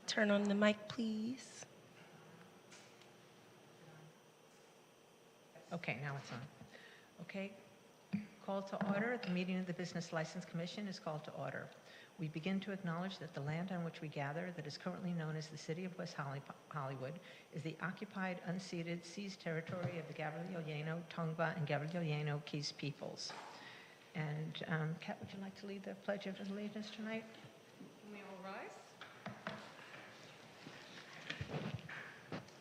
Turn on the mic, please. Okay, now it's on. Okay, call to order. The meeting of the Business License Commission is called to order. We begin to acknowledge that the land on which we gather, that is currently known as the City of West Hollywood, is the occupied, unceded, seized territory of the Gabrielino, Tongva, and Gabrielino Keys peoples. And Kat, would you like to lead the Pledge of Allegiance tonight? May we all rise?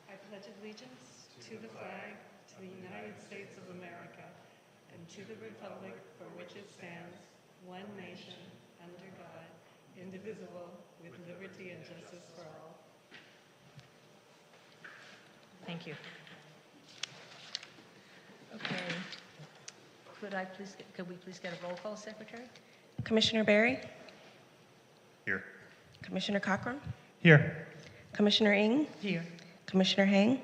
I pledge allegiance to the flag, to the United States of America, and to the republic for which it stands, one nation, under God, indivisible, with liberty and justice for all. Thank you. Okay. Could we please get a roll call, Secretary? Commissioner Barry? Here. Commissioner Cochran? Here. Commissioner Ng? Here. Commissioner Hang?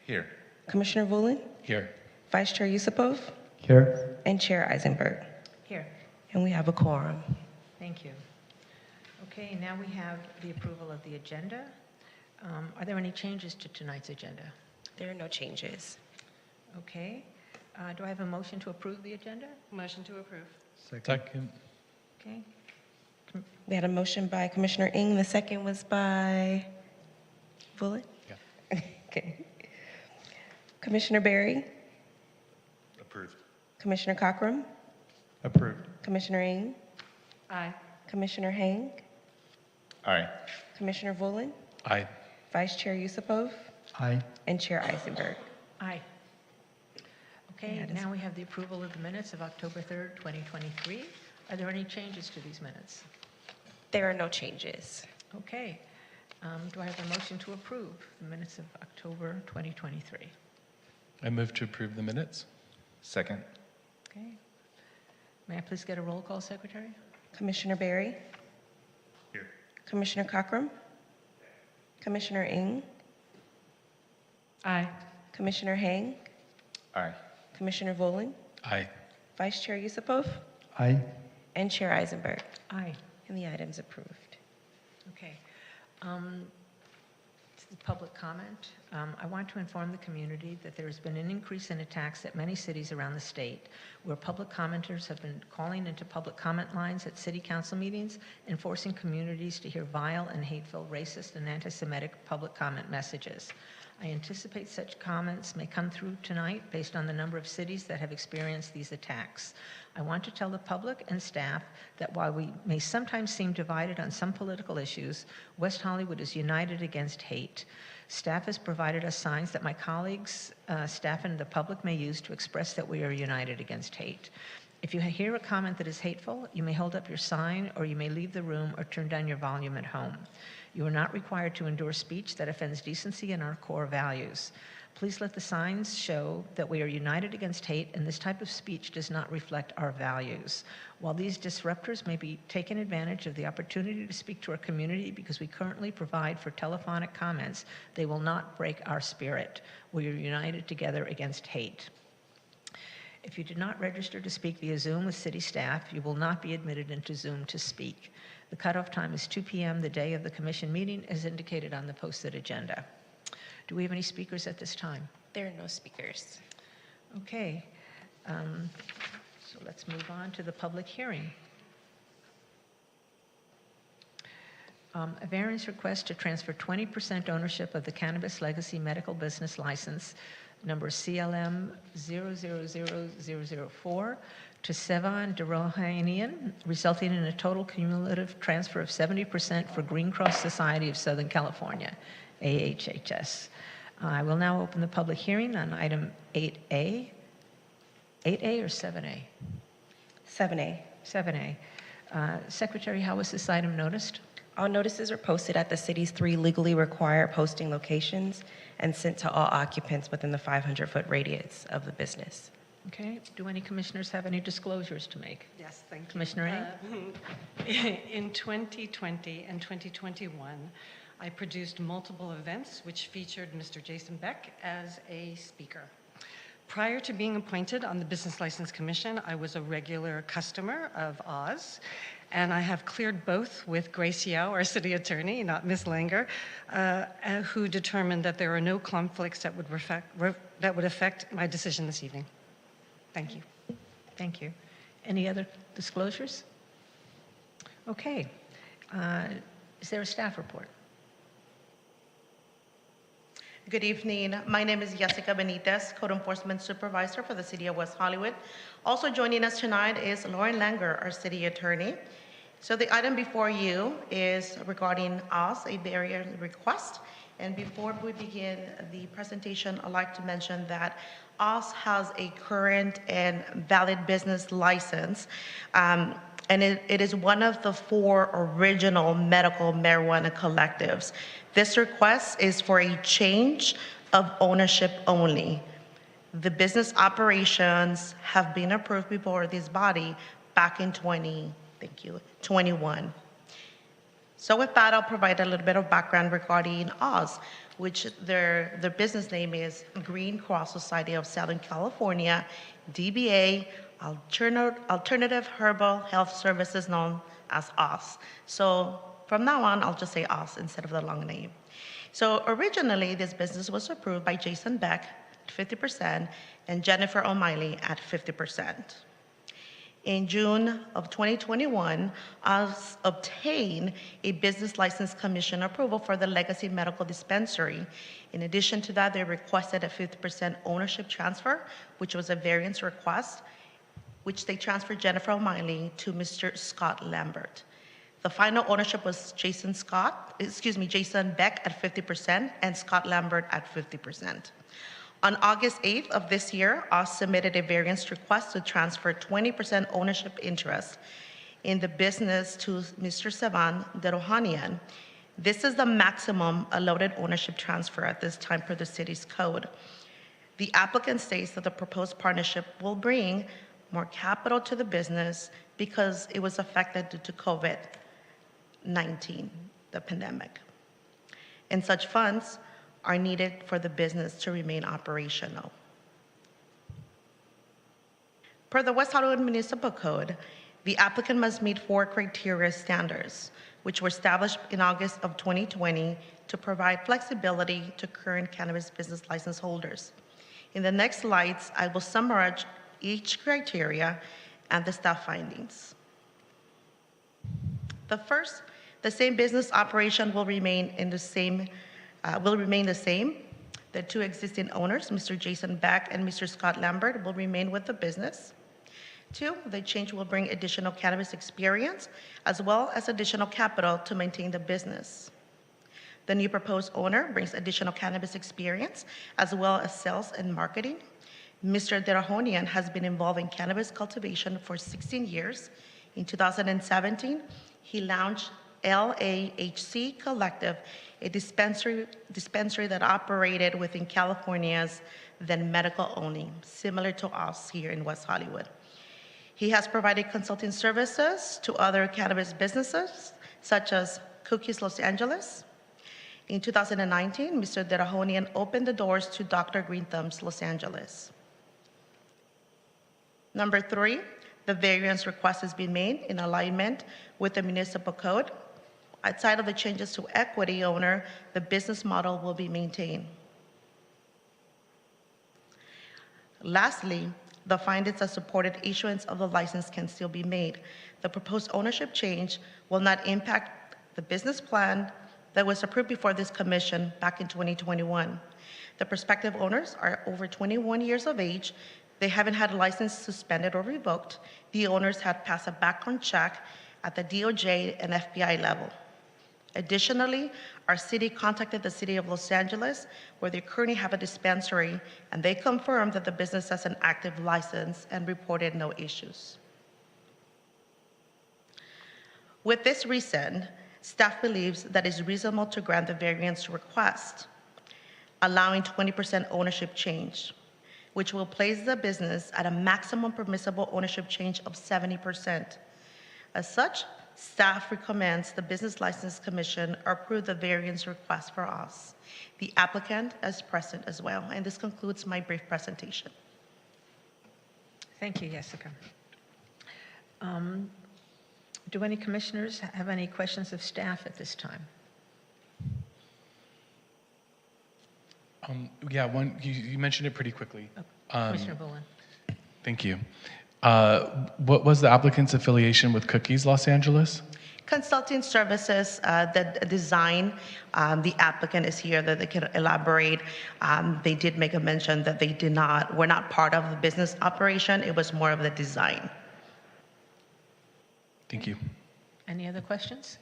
Here. Commissioner Woolen? Here. Vice Chair Yusupov? Here. And Chair Eisenberg. Here. And we have a quorum. Thank you. Okay, now we have the approval of the agenda. Are there any changes to tonight's agenda? There are no changes. Okay. Do I have a motion to approve the agenda? Motion to approve. Second. Okay. We had a motion by Commissioner Ng. The second was by Woolen? Yeah. Okay. Commissioner Barry? Approved. Commissioner Cochran? Approved. Commissioner Ng? Aye. Commissioner Hang? Aye. Commissioner Woolen? Aye. Vice Chair Yusupov? Aye. And Chair Eisenberg. Aye. Okay, That is- now we have the approval of the minutes of October 3rd, 2023. Are there any changes to these minutes? There are no changes. Okay. Do I have a motion to approve the minutes of October 2023? I move to approve the minutes. Second. Okay. May I please get a roll call, Secretary? Commissioner Barry? Here. Commissioner Cochran? Commissioner Ng? Aye. Commissioner Hang? Aye. Commissioner Woolen? Aye. Vice Chair Yusupov? Aye. And Chair Eisenberg. Aye. And the item's approved. Okay. To the public comment, I want to inform the community that there has been an increase in attacks at many cities around the state, where public commenters have been calling into public comment lines at city council meetings and forcing communities to hear vile and hateful racist and anti-Semitic public comment messages. I anticipate such comments may come through tonight based on the number of cities that have experienced these attacks. I want to tell the public and staff that while we may sometimes seem divided on some political issues, West Hollywood is united against hate. Staff has provided us signs that my colleagues, staff, and the public may use to express that we are united against hate. If you hear a comment that is hateful, you may hold up your sign, or you may leave the room or turn down your volume at home. You are not required to endure speech that offends decency and our core values. Please let the signs show that we are united against hate, and this type of speech does not reflect our values. While these disruptors may be taking advantage of the opportunity to speak to our community because we currently provide for telephonic comments, they will not break our spirit. We are united together against hate. If you did not register to speak via Zoom with city staff, you will not be admitted into Zoom to speak. The cutoff time is 2 p.m. the day of the commission meeting, as indicated on the posted agenda. Do we have any speakers at this time? There are no speakers. Okay, so let's move on to the public hearing. A variance request to transfer 20% ownership of the Cannabis Legacy Medical Business License number CLM 000004 to Sevan Derohanian, resulting in a total cumulative transfer of 70% for Green Cross Society of Southern California, AHHS. I will now open the public hearing on item 8A. 8A or 7A? 7A. 7A. Secretary, how was this item noticed? All notices are posted at the city's 3 legally required posting locations and sent to all occupants within the 500-foot radius of the business. Okay. Do any commissioners have any disclosures to make? Yes, thank you. Commissioner In 2020 and 2021, I produced multiple events which featured Mr. Jason Beck as a speaker. Prior to being appointed on the Business License Commission, I was a regular customer of Oz, and I have cleared both with Grace Yao, our city attorney, not Ms. Langer, who determined that there are no conflicts that would affect my decision this evening. Thank you. Thank you. Any other disclosures? Okay. Is there a staff report? Good evening. My name is Jessica Benitez, Code Enforcement Supervisor for the City of West Hollywood. Also joining us tonight is Lauren Langer, our City Attorney. So the item before you is regarding us, a variance request. And before we begin the presentation, I'd like to mention that OZ has a current and valid business license, and it is one of the 4 original medical marijuana collectives. This request is for a change of ownership only. The business operations have been approved before this body back in 2021. So with that, I'll provide a little bit of background regarding Oz, which their business name is Green Cross Society of Southern California, DBA, Alternative Herbal Health Services, known as Oz. So from now on, I'll just say Oz instead of the long name. So originally, this business was approved by Jason Beck at 50% and Jennifer O'Malley at 50%. In June of 2021, Oz obtained a Business License Commission approval for the Legacy Medical Dispensary. In addition to that, they requested a 50% ownership transfer, which was a variance request, which they transferred Jennifer O'Malley to Mr. Scott Lambert. The final ownership was Jason Beck at 50% and Scott Lambert at 50%. On August 8th of this year, Oz submitted a variance request to transfer 20% ownership interest in the business to Mr. Savan Derohanian. This is the maximum allowed ownership transfer at this time per the city's code. The applicant states that the proposed partnership will bring more capital to the business because it was affected due to COVID-19, the pandemic. And such funds are needed for the business to remain operational. Per the West Hollywood Municipal Code, the applicant must meet 4 criteria standards, which were established in August of 2020 to provide flexibility to current cannabis business license holders. In the next slides, I will summarize each criteria and the staff findings. The first, the same business operation will remain the same. The 2 existing owners, Mr. Jason Beck and Mr. Scott Lambert, will remain with the business. 2, the change will bring additional cannabis experience as well as additional capital to maintain the business. The new proposed owner brings additional cannabis experience as well as sales and marketing. Mr. Derohanian has been involved in cannabis cultivation for 16 years. In 2017, he launched LAHC Collective, a dispensary that operated within California's then medical only, similar to us here in West Hollywood. He has provided consulting services to other cannabis businesses, such as Cookies Los Angeles. In 2019, Mr. Derohanian opened the doors to Dr. Green Thumbs Los Angeles. Number 3, the variance request has been made in alignment with the municipal code. Outside of the changes to equity owner, the business model will be maintained. Lastly, the findings that supported issuance of the license can still be made. The proposed ownership change will not impact the business plan that was approved before this commission back in 2021. The prospective owners are over 21 years of age. They haven't had a license suspended or revoked. The owners had passed a background check at the DOJ and FBI level. Additionally, our city contacted the City of Los Angeles, where they currently have a dispensary, and they confirmed that the business has an active license and reported no issues. With this reason, staff believes that it is reasonable to grant the variance request, allowing 20% ownership change, which will place the business at a maximum permissible ownership change of 70%. As such, staff recommends the Business License Commission approve the variance request for us. The applicant is present as well, and this concludes my brief presentation. Thank you, Jessica. Do any commissioners have any questions of staff at this time? Yeah, you mentioned it pretty quickly. Commissioner Bullen. Thank you. What was the applicant's affiliation with Cookies Los Angeles? Consulting services, the design, the applicant is here that they can elaborate. They did make a mention that they were not part of the business operation. It was more of the design. Thank you. Any other questions?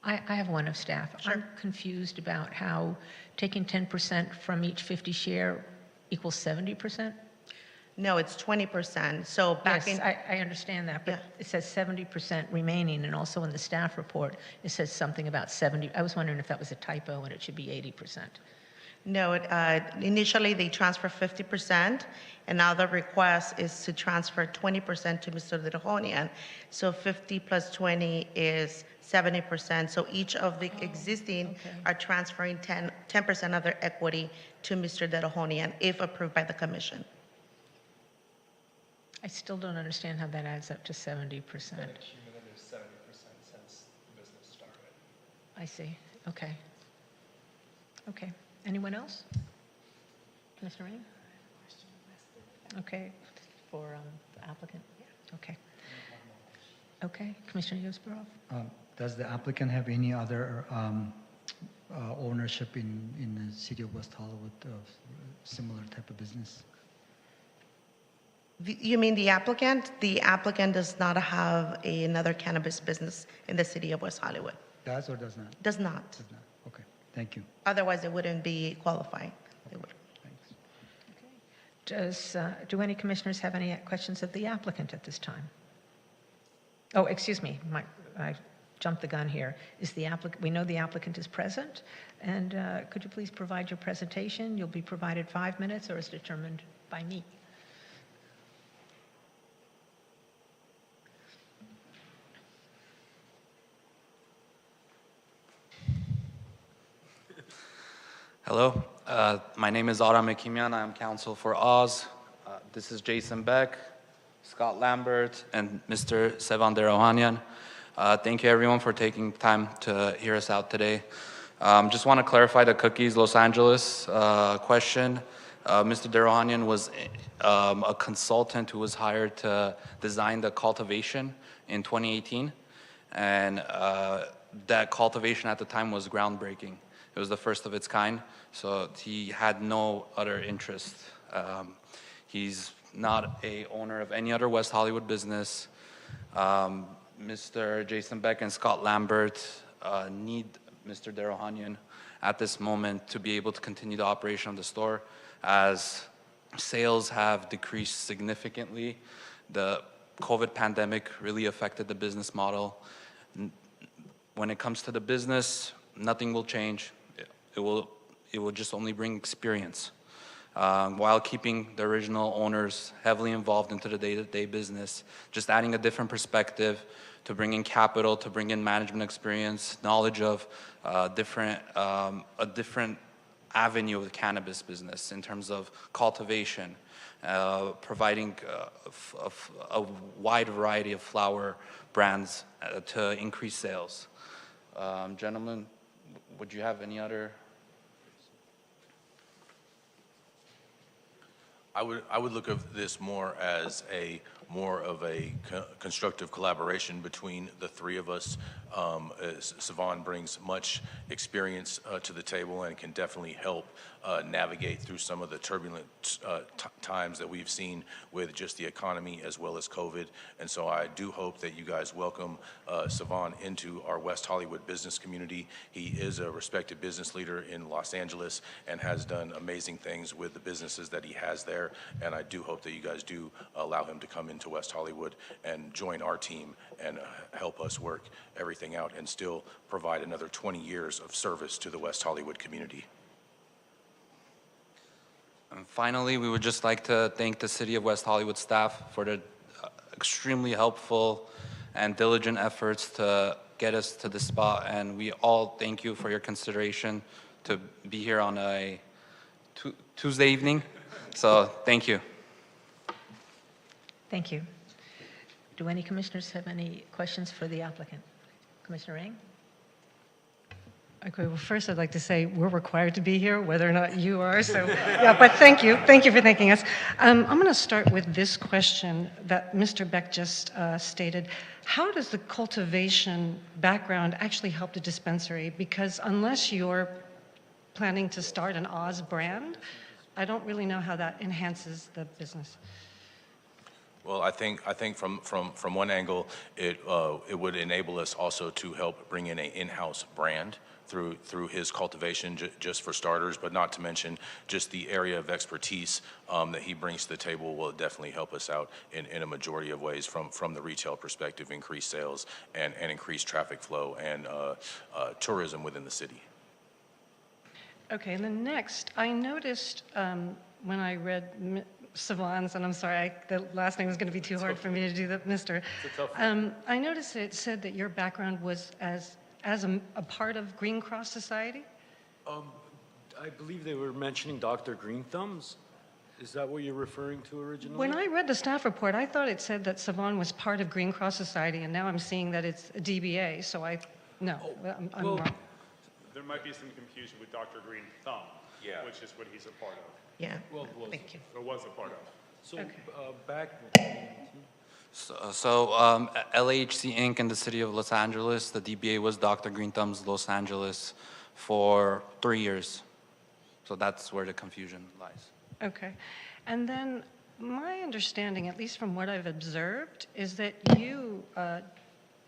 I have one of staff. Sure. I'm confused about how taking 10% from each 50 share equals 70%? No, it's 20%. So back Yes, in, I understand that, but Yeah. it says 70% remaining, and also in the staff report, it says something about 70. I was wondering if that was a typo and it should be 80%. no, initially they transfer 50%, and now the request is to transfer 20% to Mr. Dirhonian. So 50 plus 20 is 70%. So each of the existing okay. are transferring 10% of their equity to Mr. Dirhonian if approved by the commission. I still don't understand how that adds up to 70%. Cumulative 70% since the business started. I see, okay. Okay, anyone else? Commissioner Rain? Okay, for the applicant? Okay. Okay, Commissioner Yusbarov? Does the applicant have any other ownership in the city of West Hollywood of similar type of business? You mean the applicant? The applicant does not have another cannabis business in the city of West Hollywood. Does or does not? Does not. Does not. Okay, thank you. Otherwise, it wouldn't be qualifying. They would. Thanks. Do any commissioners have any questions of the applicant at this time? Oh, excuse me, I jumped the gun here. We know the applicant is present, and could you please provide your presentation? You'll be provided 5 minutes, or is determined by me. Hello, my name is Aram Ekimian. I'm counsel for Oz. This is Jason Beck, Scott Lambert, and Mr. Sevan Derohanian. Thank you everyone for taking time to hear us out today. Just want to clarify the Cookies Los Angeles question. Mr. Derohanian was a consultant who was hired to design the cultivation in 2018, and that cultivation at the time was groundbreaking. It was the first of its kind, so he had no other interest. He's not a owner of any other West Hollywood business. Mr. Jason Beck and Scott Lambert need Mr. Derohanian at this moment to be able to continue the operation of the store, as sales have decreased significantly. The COVID pandemic really affected the business model. When it comes to the business, nothing will change. It will just only bring experience, while keeping the original owners heavily involved into the day-to-day business, just adding a different perspective to bring in capital, to bring in management experience, knowledge of a different avenue of the cannabis business in terms of cultivation, providing a wide variety of flower brands to increase sales. Gentlemen, would you have any other? I would look at this more as more of a constructive collaboration between the three of us. Sevan brings much experience to the table and can definitely help navigate through some of the turbulent times that we've seen with just the economy as well as COVID. And so I do hope that you guys welcome Sevan into our West Hollywood business community. He is a respected business leader in Los Angeles and has done amazing things with the businesses that he has there. And I do hope that you guys do allow him to come into West Hollywood and join our team and help us work everything out and still provide another 20 years of service to the West Hollywood community. And finally, we would just like to thank the City of West Hollywood staff for the extremely helpful and diligent efforts to get us to this spot. And we all thank you for your consideration to be here on a Tuesday evening. So thank you. Thank you. Do any commissioners have any questions for the applicant? Commissioner Eng? Okay, well, first I'd like to say we're required to be here, whether or not you are, so, yeah, but thank you. Thank you for thanking us. I'm going to start with this question that Mr. Beck just stated. How does the cultivation background actually help the dispensary? Because unless you're planning to start an Oz brand, I don't really know how that enhances the business. Well, I think from one angle, it would enable us also to help bring in an in-house brand through his cultivation, just for starters, but not to mention just the area of expertise that he brings to the table will definitely help us out in a majority of ways from the retail perspective, increase sales and increase traffic flow and tourism within the city. Okay, and then next, I noticed when I read Savon's, and I'm sorry, the last name was going to be too hard for me to do that, Mr. I noticed it said that your background was as a part of Green Cross Society? I believe they were mentioning Dr. Green Thumbs. Is that what you're referring to originally? When I read the staff report, I thought it said that Savon was part of Green Cross Society, and now I'm seeing that it's a DBA, so no, I'm well, wrong. There might be some confusion with Dr. Green Thumb, which is what he's a part of, Yeah, Well, thank you. or was a part of. so Okay. back. So LHC Inc. in the city of Los Angeles, the DBA was Dr. Green Thumbs Los Angeles for 3 years. So that's where the confusion lies. Okay. And then my understanding, at least from what I've observed, is that you,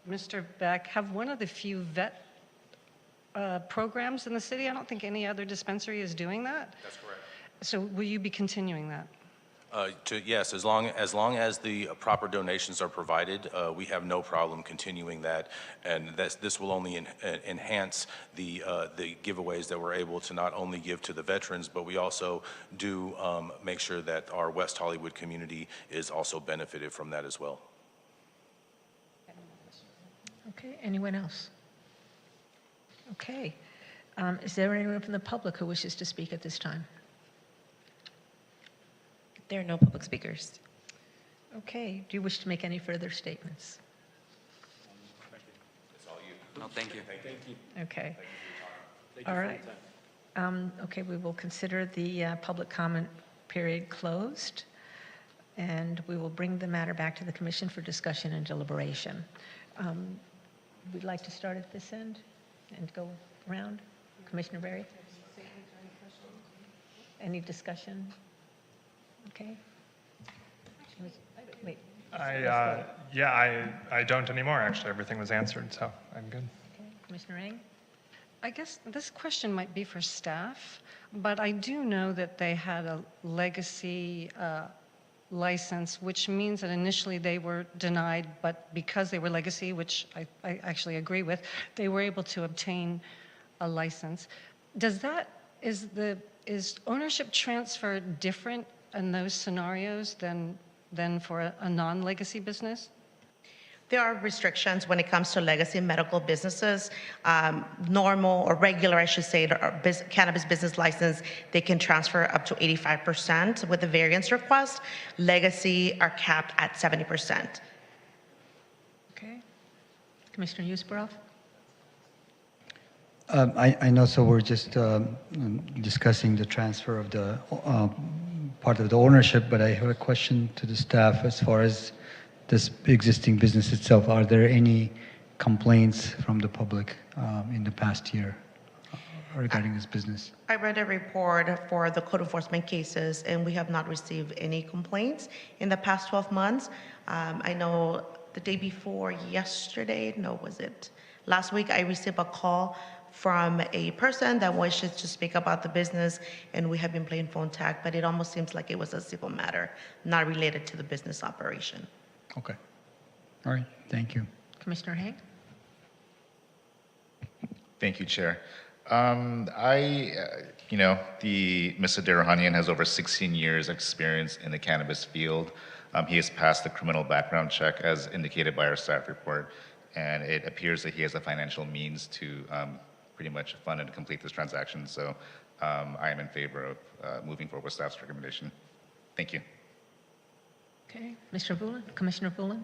Mr. Beck, have one of the few vet programs in the city. I don't think any other dispensary is doing that. That's correct. So will you be continuing that? Yes, as long as the proper donations are provided, we have no problem continuing that, and this will only enhance the giveaways that we're able to not only give to the veterans, but we also do make sure that our West Hollywood community is also benefited from that as well. Okay, anyone else? Okay. Is there anyone from the public who wishes to speak at this time? There are no public speakers. Okay. Do you wish to make any further statements? No, thank you. Okay. All right. Okay, we will consider the public comment period closed, and we will bring the matter back to the commission for discussion and deliberation. We'd like to start at this end and go around. Commissioner Berry? Any discussion? Okay. Wait. I don't anymore, actually. Everything was answered, so I'm good. Okay. Commissioner Eng? I guess this question might be for staff, but I do know that they had a legacy license, which means that initially they were denied, but because they were legacy, which I actually agree with, they were able to obtain a license. Is ownership transfer different in those scenarios than for a non-legacy business? There are restrictions when it comes to legacy medical businesses. Normal or regular, I should say, cannabis business license, they can transfer up to 85% with the variance request. Legacy are capped at 70%. Okay. Commissioner Yusbarov? I know, so we're just discussing the transfer of the part of the ownership, but I have a question to the staff as far as this existing business itself. Are there any complaints from the public in the past year regarding this business? I read a report for the code enforcement cases, and we have not received any complaints in the past 12 months. I know the day before yesterday, no, was it last week, I received a call from a person that wishes to speak about the business, and we have been playing phone tag, but it almost seems like it was a civil matter, not related to the business operation. Okay. All right. Thank you. Commissioner Haig? Thank you, Chair. Mr. Derahanian has over 16 years experience in the cannabis field. He has passed the criminal background check as indicated by our staff report, and it appears that he has the financial means to pretty much fund and complete this transaction. So I am in favor of moving forward with staff's recommendation. Thank you. Okay, Mr. Vullin, Commissioner Vullin?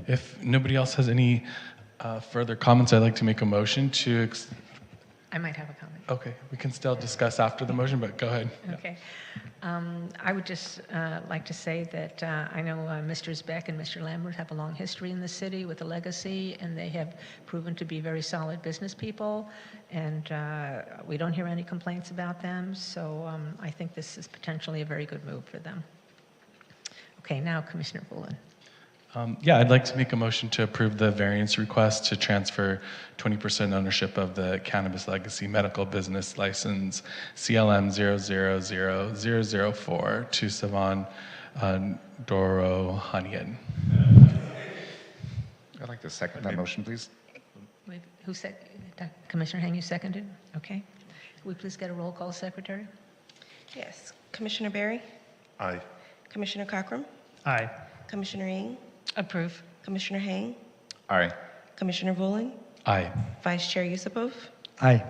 If nobody else has any further comments, I'd like to make a motion to. I might have a comment. Okay, we can still discuss after the motion, but go ahead. Okay. I would just like to say that I know Mr. Beck and Mr. Lambert have a long history in the city with a legacy, and they have proven to be very solid business people, and we don't hear any complaints about them, so I think this is potentially a very good move for them. Okay, now Commissioner Vullin. Yeah, I'd like to make a motion to approve the variance request to transfer 20% ownership of the Cannabis Legacy Medical Business License CLM 000004 to Savan Dorohanian. I'd like to second that motion, please. Wait, who said? Commissioner Hang, you seconded? Okay. Will we please get a roll call, Secretary? Yes. Commissioner Berry? Aye. Commissioner Cochran? Aye. Commissioner Ng? Approve. Commissioner Hang? Aye. Commissioner Vullin? Aye. Vice Chair Yusupov? Aye.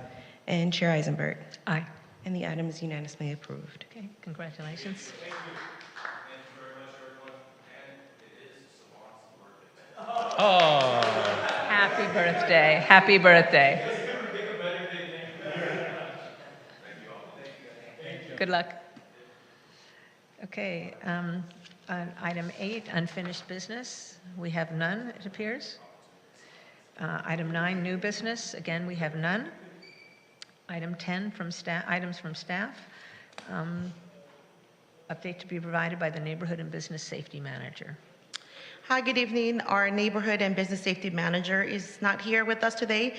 And Chair Eisenberg? Aye. And the item is unanimously approved. Okay, congratulations. Oh. Happy birthday. Happy birthday. Good luck. Okay, on item 8, unfinished business. We have none, it appears. Item 9, new business. Again, we have none. Item 10, from staff, items from staff. Update to be provided by the Neighborhood and Business Safety Manager. Hi, good evening. Our Neighborhood and Business Safety Manager is not here with us today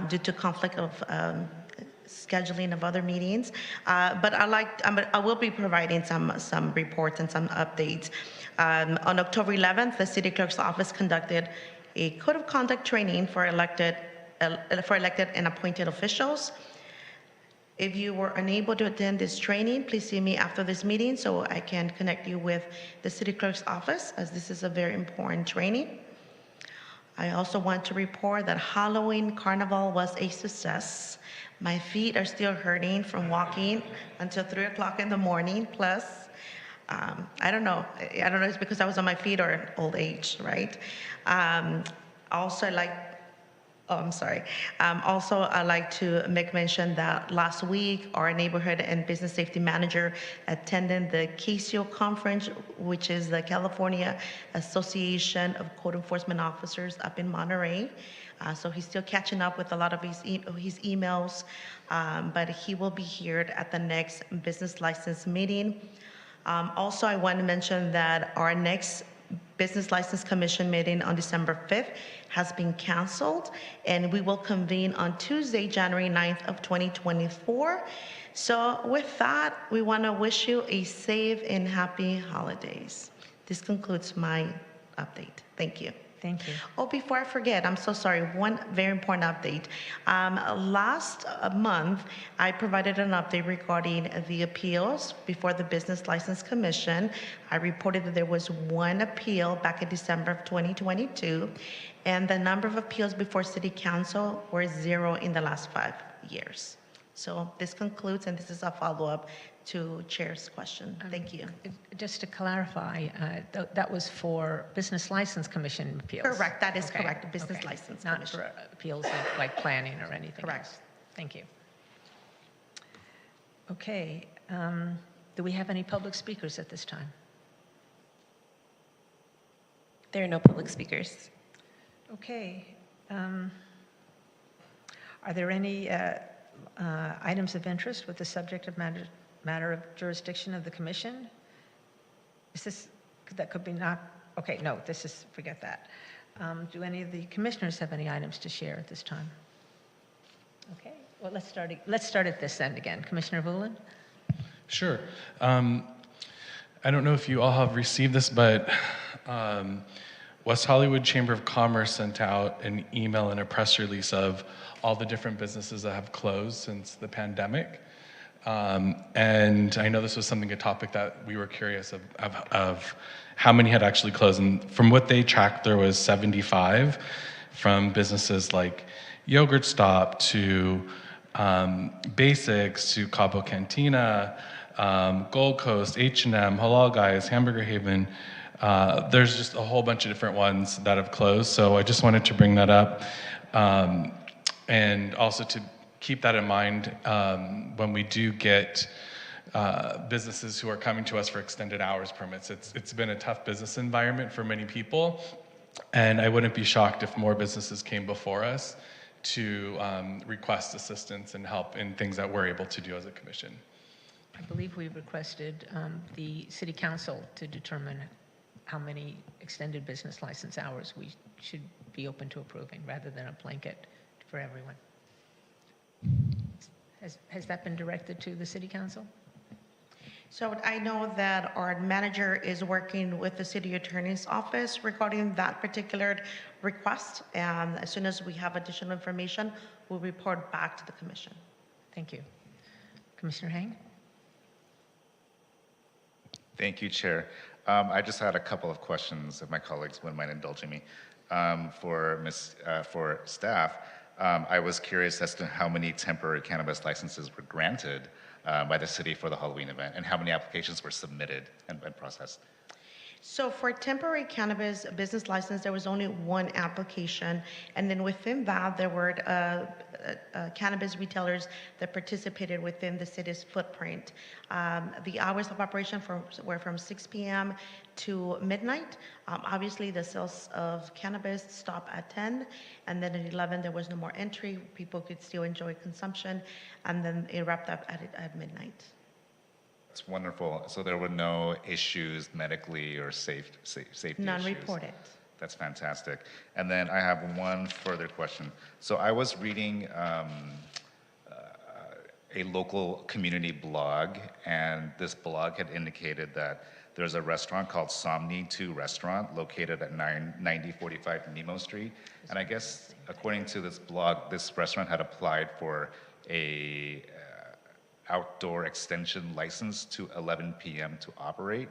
due to conflict of scheduling of other meetings, but I will be providing some reports and some updates. On October 11th, the City Clerk's Office conducted a Code of Conduct training for elected and appointed officials. If you were unable to attend this training, please see me after this meeting so I can connect you with the City Clerk's Office, as this is a very important training. I also want to report that Halloween Carnival was a success. My feet are still hurting from walking until 3 o'clock in the morning, plus, I don't know if it's because I was on my feet or old age, right? Also, I'd like to make mention that last week, our Neighborhood and Business Safety Manager attended the CASIO conference, which is the California Association of Code Enforcement Officers up in Monterey. So he's still catching up with a lot of his emails, but he will be here at the next business license meeting. Also, I want to mention that our next Business License Commission meeting on December 5th has been canceled, and we will convene on Tuesday, January 9th of 2024. So with that, we want to wish you a safe and happy holidays. This concludes my update. Thank you. Thank you. Oh, before I forget, I'm so sorry, one very important update. Last month, I provided an update regarding the appeals before the Business License Commission. I reported that there was one appeal back in December of 2022, and the number of appeals before City Council were 0 in the last 5 years. So this concludes, and this is a follow-up to Chair's question. Thank you. Just to clarify, that was for Business License Commission appeals? Correct, that is Okay, correct, the Business okay. License Not Commission. for appeals like planning or anything Correct. else. Thank you. Okay, do we have any public speakers at this time? There are no public speakers. Okay. Are there any items of interest with the subject of matter of jurisdiction of the commission? Is this, that could be not, okay, no, this is, forget that. Do any of the commissioners have any items to share at this time? Okay, well, let's start at this end again. Commissioner Vullin? Sure. I don't know if you all have received this, but West Hollywood Chamber of Commerce sent out an email and a press release of all the different businesses that have closed since the pandemic. And I know this was a topic that we were curious of how many had actually closed. And from what they tracked, there was 75 from businesses like Yogurt Stop to Basics to Cabo Cantina, Gold Coast, H&M, Halal Guys, Hamburger Haven. There's just a whole bunch of different ones that have closed, so I just wanted to bring that up. And also to keep that in mind when we do get businesses who are coming to us for extended hours permits. It's been a tough business environment for many people, and I wouldn't be shocked if more businesses came before us to request assistance and help in things that we're able to do as a commission. I believe we requested the city council to determine how many extended business license hours we should be open to approving rather than a blanket for everyone. Has that been directed to the city council? So I know that our manager is working with the city attorney's office regarding that particular request. And as soon as we have additional information, we'll report back to the commission. Thank you. Commissioner Hang? Thank you, Chair. I just had a couple of questions, if my colleagues wouldn't mind indulging me. For staff, I was curious as to how many temporary cannabis licenses were granted by the city for the Halloween event, and how many applications were submitted and processed. So for temporary cannabis business license, there was only one application, and then within that, there were cannabis retailers that participated within the city's footprint. The hours of operation were from 6 p.m. to midnight. Obviously, the sales of cannabis stopped at 10, and then at 11, there was no more entry. People could still enjoy consumption, and then it wrapped up at midnight. That's wonderful. So there were no issues medically or safety None issues? reported. That's fantastic. And then I have one further question. So I was reading a local community blog, and this blog had indicated that there's a restaurant called Somni 2 Restaurant located at 9045 Nemo Street. And I guess according to this blog, this restaurant had applied for a outdoor extension license to 11 p.m. to operate.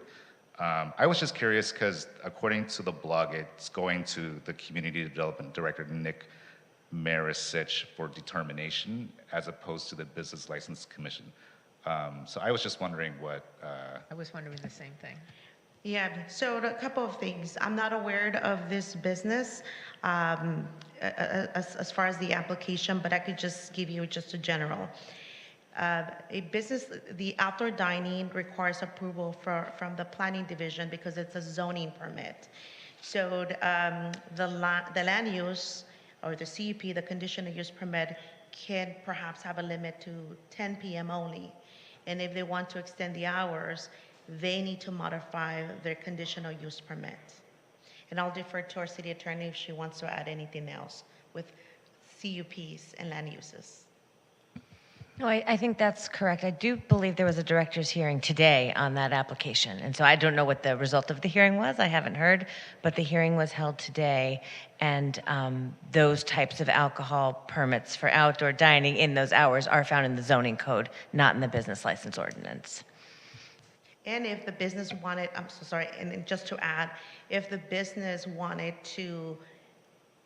I was just curious because according to the blog, it's going to the Community Development Director, Nick Marisich, for determination as opposed to the Business License Commission. So I was just wondering what... I was wondering the same thing. Yeah, so a couple of things. I'm not aware of this business as far as the application, but I could just give you just a general. The outdoor dining requires approval from the planning division because it's a zoning permit. So the land use or the CUP, the conditional use permit, can perhaps have a limit to 10 p.m. only. And if they want to extend the hours, they need to modify their conditional use permit. And I'll defer to our city attorney if she wants to add anything else with CUPs and land uses. No, I think that's correct. I do believe there was a director's hearing today on that application. And so I don't know what the result of the hearing was. I haven't heard, but the hearing was held today. And those types of alcohol permits for outdoor dining in those hours are found in the zoning code, not in the business license ordinance. And if the business wanted, I'm so sorry, and just to add, if the business wanted to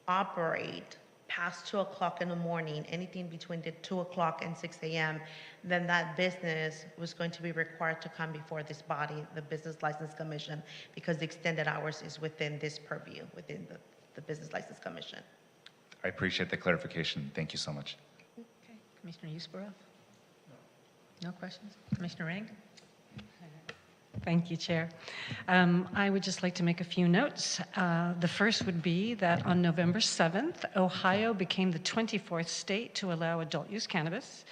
operate past 2 o'clock in the morning, anything between the 2 o'clock and 6 a.m., then that business was going to be required to come before this body, the Business License Commission, because the extended hours is within this purview, within the Business License Commission. I appreciate the clarification. Thank you so much. Okay, Commissioner Yusbarov? No questions? Commissioner Rang? Thank you, Chair. I would just like to make a few notes. The first would be that on November 7th, Ohio became the 24th state to allow adult use cannabis.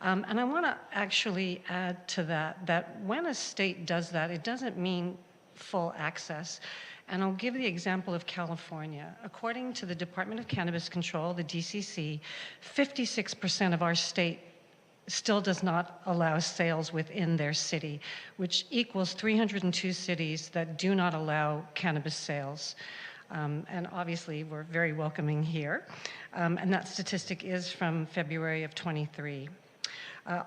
And I want to actually add to that when a state does that, it doesn't mean full access. And I'll give the example of California. According to the Department of Cannabis Control, the DCC, 56% of our state still does not allow sales within their city, which equals 302 cities that do not allow cannabis sales. And obviously, we're very welcoming here. And that statistic is from February of 23.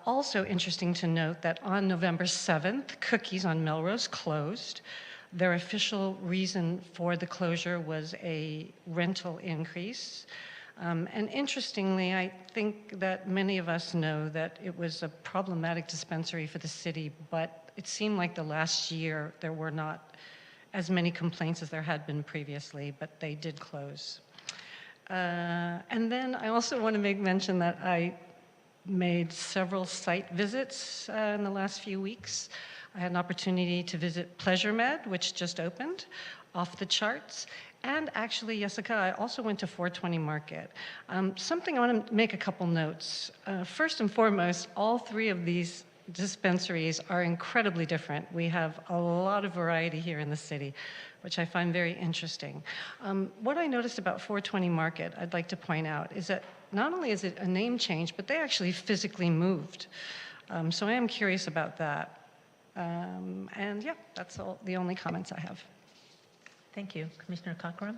Also interesting to note that on November 7th, Cookies on Melrose closed. Their official reason for the closure was a rental increase. And interestingly, I think that many of us know that it was a problematic dispensary for the city, but it seemed like the last year there were not as many complaints as there had been previously, but they did close. And then I also want to make mention that I made several site visits in the last few weeks. I had an opportunity to visit Pleasure Med, which just opened, off the charts. And actually, Jessica, I also went to 420 Market. Something I want to make a couple notes. First and foremost, all three of these dispensaries are incredibly different. We have a lot of variety here in the city, which I find very interesting. What I noticed about 420 Market, I'd like to point out, is that not only is it a name change, but they actually physically moved. So I am curious about that. And yeah, that's all the only comments I have. Thank you. Commissioner Cockrum?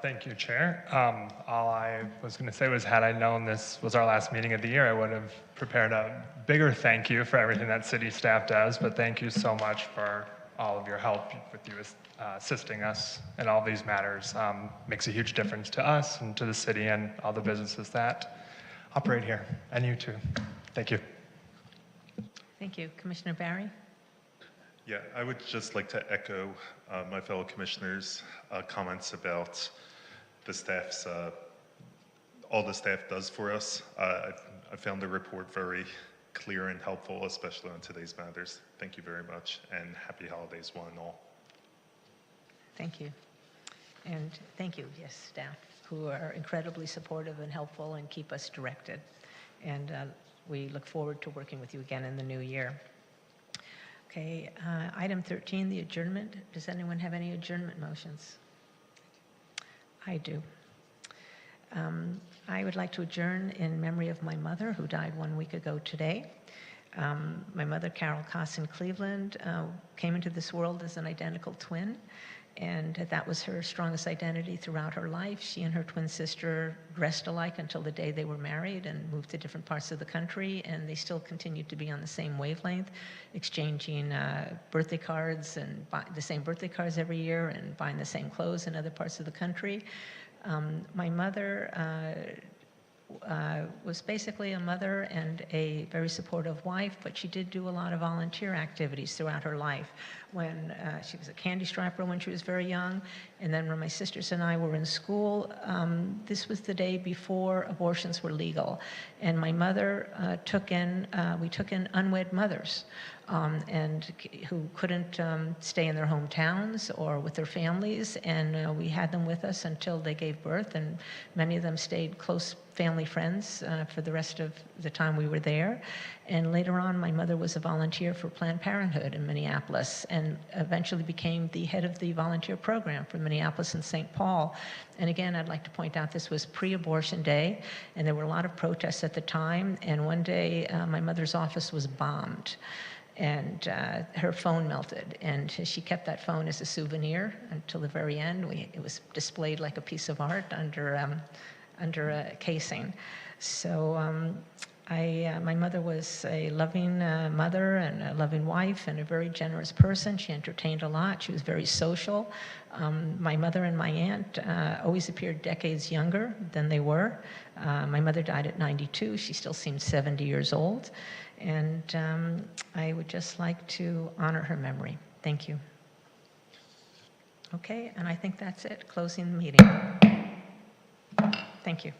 Thank you, Chair. All I was going to say was, had I known this was our last meeting of the year, I would have prepared a bigger thank you for everything that city staff does, but thank you so much for all of your help with you assisting us in all these matters. Makes a huge difference to us and to the city and all the businesses that operate here, and you too. Thank you. Thank you. Commissioner Barry? Yeah, I would just like to echo my fellow commissioners' comments about the staff's, all the staff does for us. I found the report very clear and helpful, especially on today's matters. Thank you very much, and happy holidays, one and all. Thank you. And thank you, yes, staff, who are incredibly supportive and helpful and keep us directed. And we look forward to working with you again in the new year. Okay, item 13, the adjournment. Does anyone have any adjournment motions? I do. I would like to adjourn in memory of my mother, who died 1 week ago today. My mother, Carol Cosson Cleveland, came into this world as an identical twin, and that was her strongest identity throughout her life. She and her twin sister dressed alike until the day they were married and moved to different parts of the country, and they still continued to be on the same wavelength, exchanging birthday cards and the same birthday cards every year and buying the same clothes in other parts of the country. My mother was basically a mother and a very supportive wife, but she did do a lot of volunteer activities throughout her life. When she was a candy striper when she was very young, and then when my sisters and I were in school, this was the day before abortions were legal, and my mother we took in unwed mothers and who couldn't stay in their hometowns or with their families, and we had them with us until they gave birth, and many of them stayed close family friends for the rest of the time we were there. And later on, my mother was a volunteer for Planned Parenthood in Minneapolis and eventually became the head of the volunteer program for Minneapolis and St. Paul. And again, I'd like to point out this was pre-abortion day, and there were a lot of protests at the time. And one day, my mother's office was bombed, and her phone melted, and she kept that phone as a souvenir until the very end. It was displayed like a piece of art under a casing. So my mother was a loving mother and a loving wife and a very generous person. She entertained a lot. She was very social. My mother and my aunt always appeared decades younger than they were. My mother died at 92. She still seemed 70 years old. And I would just like to honor her memory. Thank you. Okay, and I think that's it. Closing the meeting. Thank you.